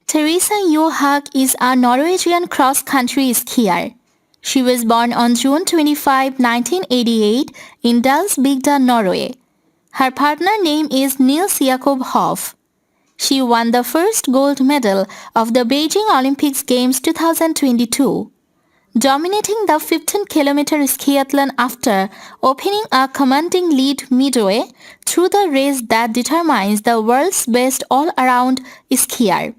Therese Johaug is a Norwegian cross-country skier. She was born on June 25, 1988 in Dalsbygda, Norway. Her partner name is Nils Jakob Hoff. She won the first gold medal of the Beijing Olympics Games 2022, dominating the 15-kilometer skiathlon after opening a commanding lead midway through the race that determines the world's best all-around skier.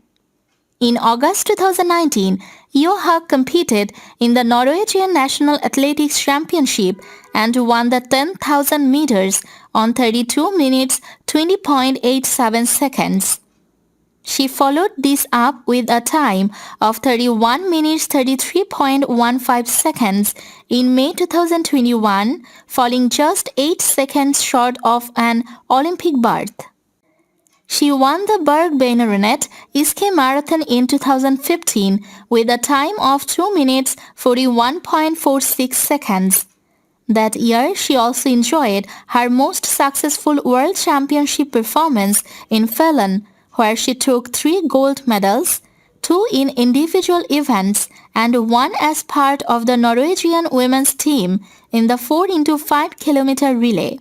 In August 2019, Johaug competed in the Norwegian National Athletics Championship and won the 10,000 meters on 32 minutes 20.87 seconds. She followed this up with a time of 31 minutes 33.15 seconds in May 2021, falling just 8 seconds short of an Olympic berth. She won the Berg Ski Marathon in 2015 with a time of 2 minutes 41.46 seconds. That year, she also enjoyed her most successful World Championship performance in Fallon, where she took 3 gold medals, 2 in individual events and 1 as part of the Norwegian women's team in the 4x5 km relay.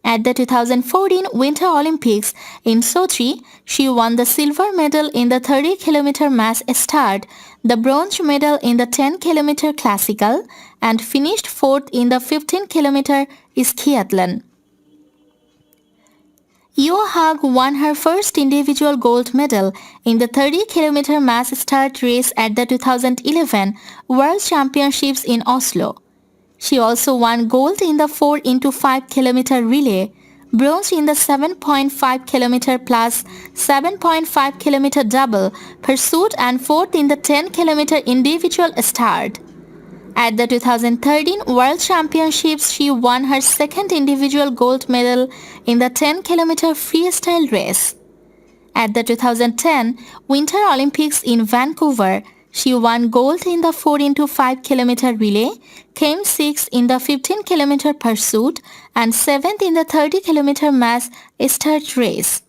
At the 2014 Winter Olympics in Sochi, she won the silver medal in the 30-kilometer mass start, the bronze medal in the 10-kilometer classical, and finished 4th in the 15-kilometer skiathlon. Johaug won her first individual gold medal in the 30-kilometer mass start race at the 2011 World Championships in Oslo. She also won gold in the 4x5 km relay, bronze in the 7.5 km plus 7.5 km double pursuit and 4th in the 10 km individual start. At the 2013 World Championships, she won her second individual gold medal in the 10 km freestyle race. At the 2010 Winter Olympics in Vancouver, she won gold in the 4x5 km relay, came 6th in the 15 km pursuit and 7th in the 30 km mass start race.